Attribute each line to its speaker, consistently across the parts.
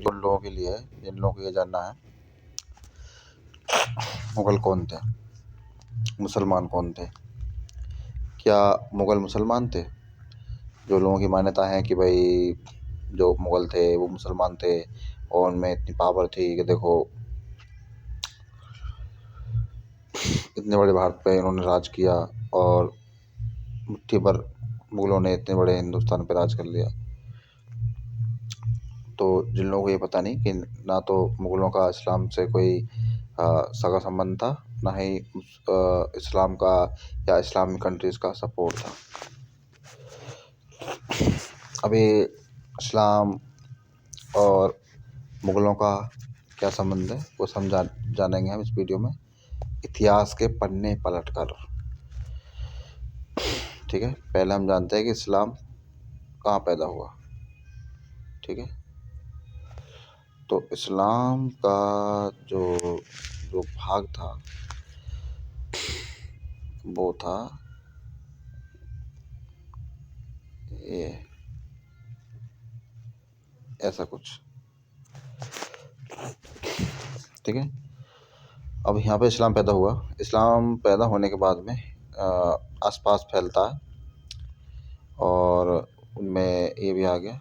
Speaker 1: उन लोगों के लिए है जिन लोगों को ये जानना है मुग़ल कौन थे, मुसलमान कौन थे। क्या मुग़ल मुसलमान थे? जो लोगों की मान्यता है कि भाई जो मुग़ल थे वो मुसलमान थे और उनमें इतनी पावर थी कि देखो इतने बड़े भारत पे इन्होंने राज किया और मुट्ठी भर मुग़लों ने इतने बड़े हिंदुस्तान पे राज कर लिया। तो जिन लोगों को ये पता नहीं कि ना तो मुग़लों का इस्लाम से कोई सगा संबंध था, ना ही इस्लाम का या इस्लामिक कंट्रीज़ का सपोर्ट था। अभी इस्लाम और मुग़लों का क्या संबंध है वो जानेंगे हम इस वीडियो में, इतिहास के पन्ने पलट कर। ठीक है, पहले हम जानते हैं कि इस्लाम कहाँ पैदा हुआ। ठीक है, तो इस्लाम का जो भाग था वो था ये ऐसा कुछ। ठीक है, अब यहाँ पे इस्लाम पैदा हुआ। इस्लाम पैदा होने के बाद में आसपास फैलता है और उनमें ये भी आ गया,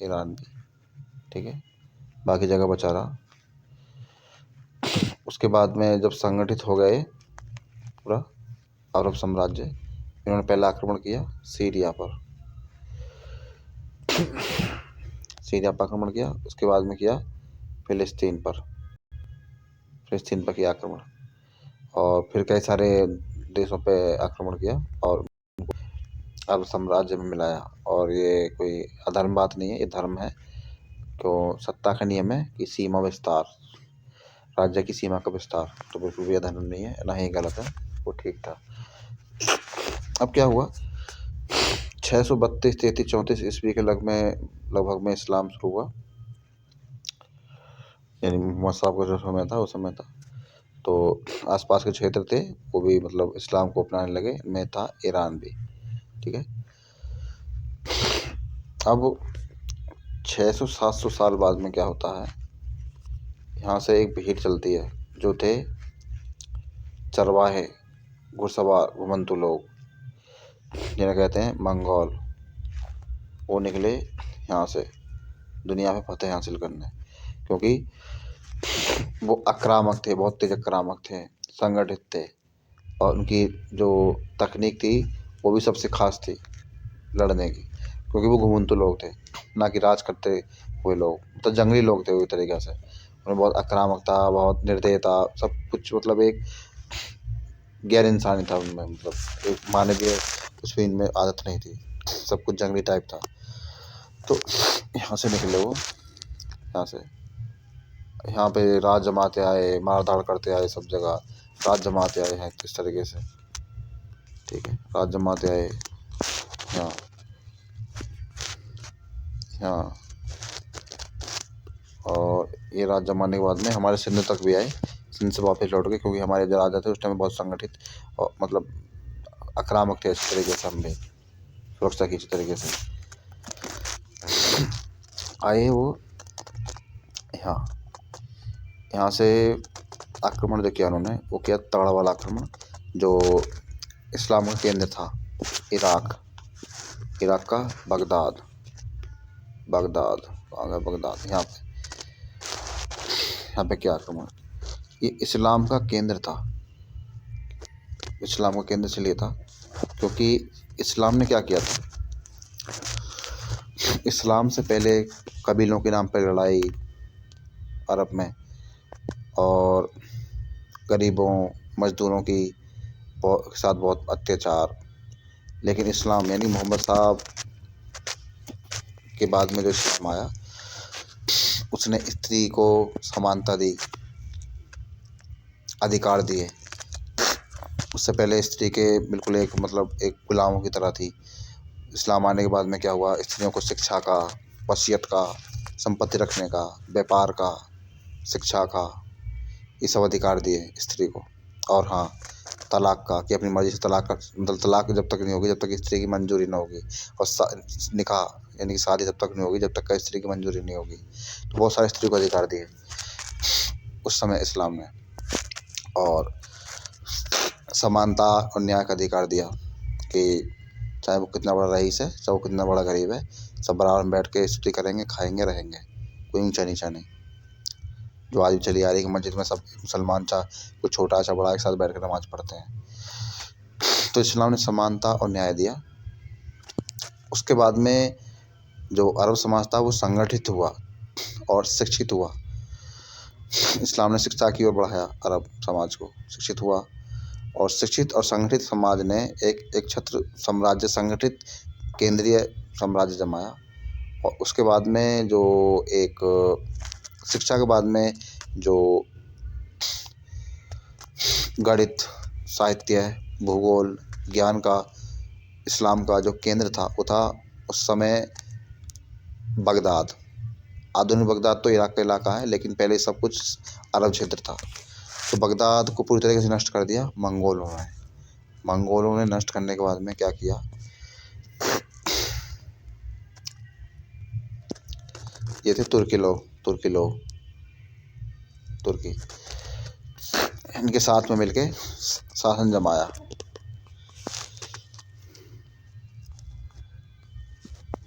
Speaker 1: ईरान भी। ठीक है, बाकी जगह बचा रहा। उसके बाद में जब संगठित हो गए पूरा अरब साम्राज्य, इन्होंने पहला आक्रमण किया सीरिया पर। सीरिया पर आक्रमण किया, उसके बाद में किया फिलिस्तीन पर किया आक्रमण, और फिर कई सारे देशों पे आक्रमण किया और अरब साम्राज्य में मिलाया। और ये कोई अधर्म बात नहीं है, ये धर्म है। तो सत्ता का नियम है कि सीमा विस्तार, राज्य की सीमा का विस्तार, तो बिल्कुल भी अधर्म नहीं है, ना ही गलत है, वो ठीक था। अब क्या हुआ, 632 33 34 ईस्वी के लगभग में इस्लाम शुरू हुआ, यानी मोहम्मद साहब का जो समय था वो समय था। तो आसपास के क्षेत्र थे वो भी मतलब इस्लाम को अपनाने लगे, में था ईरान भी। ठीक है, अब 600-700 साल बाद में क्या होता है, यहाँ से एक भीड़ चलती है जो थे चरवाहे, घुड़सवार, घुमंतु लोग जिन्हें कहते हैं मंगोल। वो निकले यहाँ से दुनिया में फतेह हासिल करने, क्योंकि वो आक्रामक थे, बहुत तेज आक्रामक थे, संगठित थे, और उनकी जो तकनीक थी वो भी सबसे खास थी लड़ने की, क्योंकि वो घुमंतु लोग थे, ना कि राज करते हुए लोग, तो जंगली लोग थे वो एक तरीके से। उनमें बहुत आक्रामक था, बहुत निर्दय था, सब कुछ मतलब एक गैर इंसानी था उनमें, मतलब एक मानवीय कुछ भी इनमें आदत नहीं थी, सब कुछ जंगली टाइप था। तो यहाँ से निकले वो, यहाँ पे राज जमाते आए, मार धाड़ करते आए, सब जगह राज जमाते आए हैं किस तरीके से। ठीक है, राज जमाते आए यहाँ यहाँ और ये राज जमाने के बाद में हमारे सिंध तक भी आए, सिंध से वापस लौट गए, क्योंकि हमारे जो राजा थे उस टाइम बहुत संगठित और मतलब आक्रामक थे अच्छी तरीके से, हम भी सुरक्षा की अच्छी तरीके से आए वो यहाँ से आक्रमण जो किया उन्होंने, वो किया तगड़ा वाला आक्रमण, जो इस्लाम का केंद्र था इराक का बगदाद यहाँ पे क्या आक्रमण, ये इस्लाम का केंद्र था। इस्लाम का केंद्र इसलिए था क्योंकि इस्लाम ने क्या किया था, इस्लाम से पहले कबीलों के नाम पर लड़ाई अरब में, और गरीबों मज़दूरों की साथ बहुत अत्याचार। लेकिन इस्लाम यानी मोहम्मद साहब के बाद में जो इस्लाम आया, उसने स्त्री को समानता दी, अधिकार दिए। उससे पहले स्त्री के बिल्कुल एक गुलामों की तरह थी। इस्लाम आने के बाद में क्या हुआ, स्त्रियों को शिक्षा का, वसीयत का, संपत्ति रखने का, व्यापार का, शिक्षा का, ये सब अधिकार दिए स्त्री को। और हाँ, तलाक का, कि अपनी मर्ज़ी से तलाक जब तक नहीं होगी, जब तक स्त्री की मंजूरी ना होगी, और निकाह यानी कि शादी तब तक नहीं होगी जब तक का स्त्री की मंजूरी नहीं होगी। तो बहुत सारे स्त्री को अधिकार दिए उस समय इस्लाम ने, और समानता और न्याय का अधिकार दिया कि चाहे वो कितना बड़ा रईस है, चाहे वो कितना बड़ा गरीब है, सब बराबर में बैठ के स्तुति करेंगे, खाएंगे, रहेंगे, कोई ऊंचा नीचा नहीं। जो आज भी चली आ रही है कि मस्जिद में सब मुसलमान चाहे कोई छोटा चाहे बड़ा एक साथ बैठ कर नमाज पढ़ते हैं। तो इस्लाम ने समानता और न्याय दिया। उसके बाद में जो अरब समाज था वो संगठित हुआ और शिक्षित हुआ। इस्लाम ने शिक्षा की ओर बढ़ाया अरब समाज को, शिक्षित हुआ, और शिक्षित और संगठित समाज ने एक छत्र साम्राज्य, संगठित केंद्रीय साम्राज्य जमाया। और उसके बाद में जो एक शिक्षा के बाद में जो गणित, साहित्य, भूगोल, ज्ञान का इस्लाम का जो केंद्र था वो था उस समय बगदाद। आधुनिक बगदाद तो इराक का इलाका है, लेकिन पहले सब कुछ अरब क्षेत्र था। तो बगदाद को पूरी तरीके से नष्ट कर दिया मंगोलों ने। मंगोलों ने नष्ट करने के बाद में क्या किया, ये थे तुर्की लोग, तुर्की इनके साथ में मिलके शासन जमाया।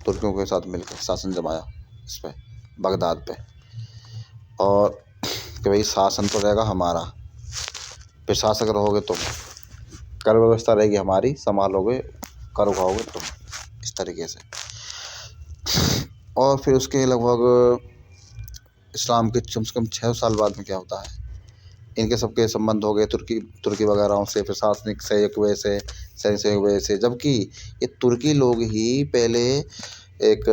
Speaker 1: तुर्कियों के साथ मिलकर शासन जमाया इस पे, बगदाद पे, और कि भाई शासन तो रहेगा हमारा, प्रशासक रहोगे तुम, कर व्यवस्था रहेगी हमारी, संभालोगे, कर उगाओगे तुम, इस तरीके से। और फिर उसके लगभग इस्लाम के कम से कम 6 साल बाद में क्या होता है, इनके सबके संबंध हो गए तुर्की वगैरह से, प्रशासनिक सहयोग की वजह से, सैनिक सहयोग की वजह से। जबकि ये तुर्की लोग ही पहले एक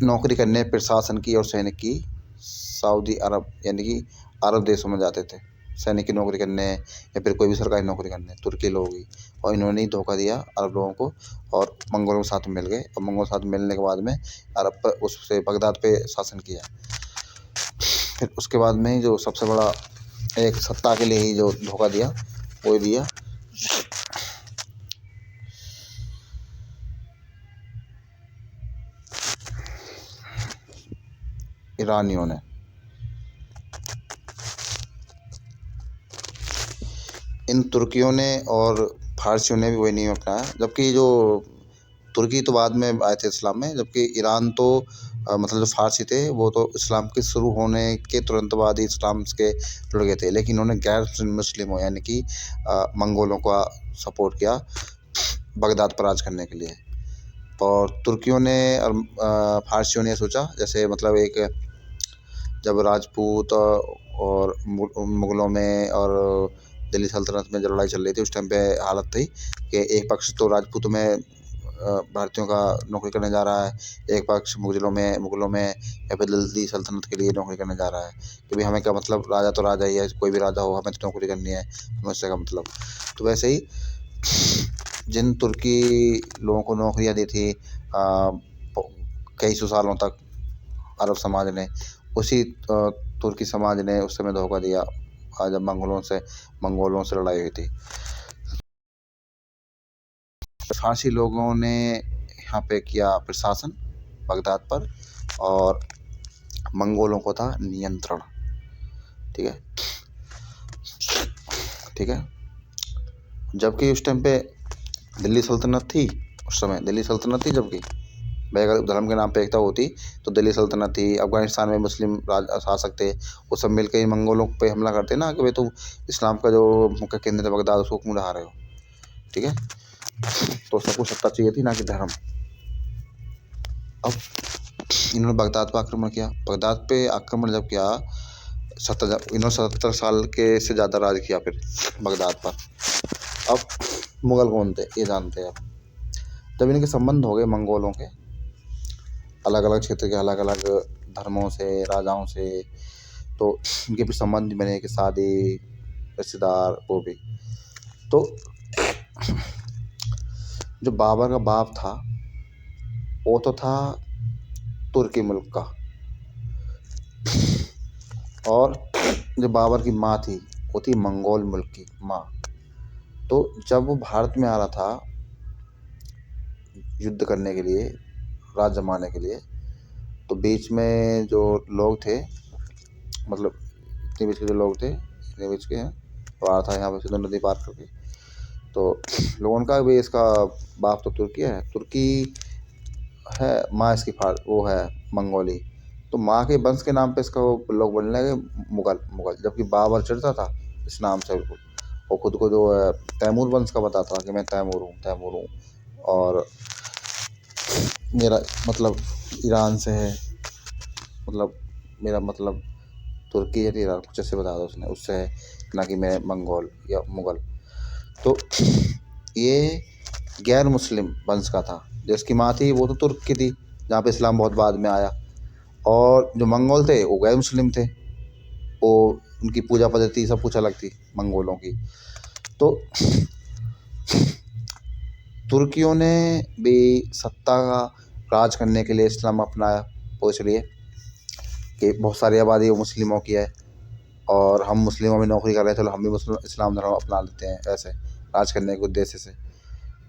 Speaker 1: नौकरी करने प्रशासन की और सैनिक की सऊदी अरब यानी कि अरब देशों में जाते थे सैनिक की नौकरी करने या फिर कोई भी सरकारी नौकरी करने, तुर्की लोग ही। और इन्होंने ही धोखा दिया अरब लोगों को और मंगोलों के साथ मिल गए, और मंगोलों के साथ मिलने के बाद में अरब पर उससे बगदाद पे शासन किया। फिर उसके बाद में जो सबसे बड़ा एक सत्ता के लिए ही जो धोखा दिया वो दिया ईरानियों ने। इन तुर्कियों ने और फारसियों ने भी वही नियम अपनाया, जबकि जो तुर्की तो बाद में आए थे इस्लाम में, जबकि ईरान तो मतलब जो फारसी थे वो तो इस्लाम के शुरू होने के तुरंत बाद ही इस्लाम के जुड़ गए थे, लेकिन उन्होंने गैर मुस्लिमों यानी कि मंगोलों का सपोर्ट किया बगदाद पर राज करने के लिए। और तुर्कियों ने और फारसियों ने सोचा, जैसे मतलब एक जब राजपूत और मुग़लों में और दिल्ली सल्तनत में जब लड़ाई चल रही थी, उस टाइम पे हालत थी कि एक पक्ष तो राजपूतों में भारतीयों का नौकरी करने जा रहा है, एक पक्ष मुग़लों में या फिर दिल्ली सल्तनत के लिए नौकरी करने जा रहा है कि भाई हमें क्या मतलब, राजा तो राजा ही है, कोई भी राजा हो, हमें तो नौकरी करनी है, हमें उससे क्या मतलब। तो वैसे ही जिन तुर्की लोगों को नौकरियाँ दी थी कई सौ सालों तक अरब समाज ने, उसी तुर्की समाज ने उस समय धोखा दिया जब मंगोलों से लड़ाई हुई थी। फारसी लोगों ने यहाँ पे किया प्रशासन बगदाद पर, और मंगोलों को था नियंत्रण। ठीक है, ठीक है। जबकि उस टाइम पे दिल्ली सल्तनत थी, उस समय दिल्ली सल्तनत थी, जबकि भाई अगर धर्म के नाम पे एकता होती तो दिल्ली सल्तनत थी, अफगानिस्तान में मुस्लिम शासक थे, वो सब मिलकर ही मंगोलों पे हमला करते ना कि भाई तुम इस्लाम का जो मुख्य केंद्र है बगदाद उसको क्यों ढहा रहे हो। ठीक है, तो सबको सत्ता चाहिए थी ना कि धर्म। अब इन्होंने बगदाद पर आक्रमण किया। बगदाद पे आक्रमण जब किया इन्होंने 77 साल के से ज़्यादा राज किया फिर बगदाद पर। अब मुग़ल कौन थे ये जानते हैं। अब जब इनके संबंध हो गए मंगोलों के अलग अलग क्षेत्र के अलग अलग धर्मों से, राजाओं से, तो इनके भी संबंध बने कि शादी, रिश्तेदार, वो भी। तो जो बाबर का बाप था वो तो था तुर्की मुल्क का, और जो बाबर की माँ थी वो थी मंगोल मुल्क की माँ। तो जब वो भारत में आ रहा था युद्ध करने के लिए, राज जमाने के लिए। तो बीच में जो लोग थे, मतलब इतने बीच के जो लोग थे, इतने बीच के हैं, पार था यहाँ पे सिंधु नदी पार करके। तो लोगों का भी, इसका बाप तो तुर्की है, तुर्की है, माँ इसकी वो है मंगोली। तो माँ के वंश के नाम पे इसका वो लोग बोलने लगे मुगल मुगल, जबकि बाबर चढ़ता था इस नाम से बिल्कुल। वो खुद को जो है तैमूर वंश का बताता था कि मैं तैमूर हूँ, और मेरा मतलब ईरान से है, मतलब मेरा मतलब तुर्की है, ईरान कुछ ऐसे बताया था उसने, उससे है, ना कि मैं मंगोल या मुगल। तो ये गैर मुस्लिम वंश का था। जिसकी माँ थी वो तो तुर्क की थी, जहाँ पे इस्लाम बहुत बाद में आया। और जो मंगोल थे वो गैर मुस्लिम थे, वो उनकी पूजा पद्धति सब कुछ अलग थी मंगोलों की। तो तुर्कियों ने भी सत्ता का राज करने के लिए इस्लाम अपनाया, वो इसलिए कि बहुत सारी आबादी वो मुस्लिमों की है, और हम मुस्लिमों में नौकरी कर रहे हैं, चलो हम भी मुस्लिम इस्लाम धर्म अपना लेते हैं, ऐसे राज करने के उद्देश्य से।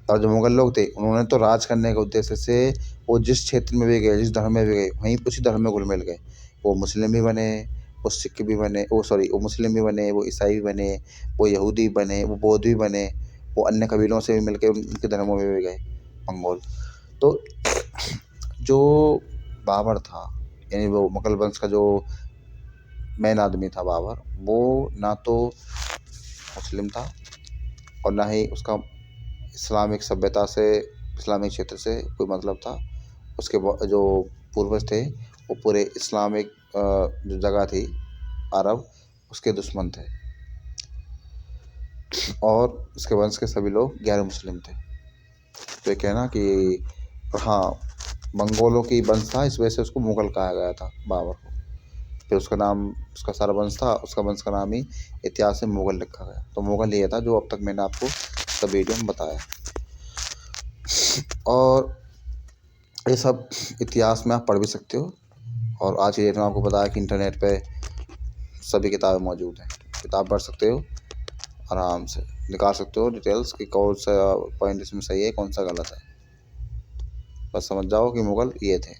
Speaker 1: और जो मुगल लोग थे उन्होंने तो राज करने के उद्देश्य से वो जिस क्षेत्र में भी गए, जिस धर्म में भी गए, वहीं उसी धर्म में घुल मिल गए। वो मुस्लिम भी बने, वो सिख भी बने, वो मुस्लिम भी बने, वो ईसाई भी बने, वो यहूदी बने, वो बौद्ध भी बने, वो अन्य कबीलों से भी मिलके उनके धर्मों में भी गए मंगोल। तो जो बाबर था, यानी वो मुगल वंश का जो मेन आदमी था बाबर, वो ना तो मुस्लिम था और ना ही उसका इस्लामिक सभ्यता से, इस्लामिक क्षेत्र से कोई मतलब था। उसके जो पूर्वज थे वो पूरे इस्लामिक जो जगह थी अरब, उसके दुश्मन थे, और उसके वंश के सभी लोग गैर मुस्लिम थे। तो ये कहना कि हाँ, मंगोलों की वंश था, इस वजह से उसको मुगल कहा गया था बाबर को। फिर उसका नाम, उसका सारा वंश था, उसका वंश का नाम ही इतिहास में मुगल रखा गया। तो मुगल ये था जो अब तक मैंने आपको सब वीडियो में बताया। और ये सब इतिहास में आप पढ़ भी सकते हो, और आज की डेट में आपको पता है कि इंटरनेट पे सभी किताबें मौजूद हैं, किताब पढ़ सकते हो, आराम से निकाल सकते हो डिटेल्स कि कौन सा पॉइंट इसमें सही है, कौन सा गलत है। बस समझ जाओ कि मुगल ये थे।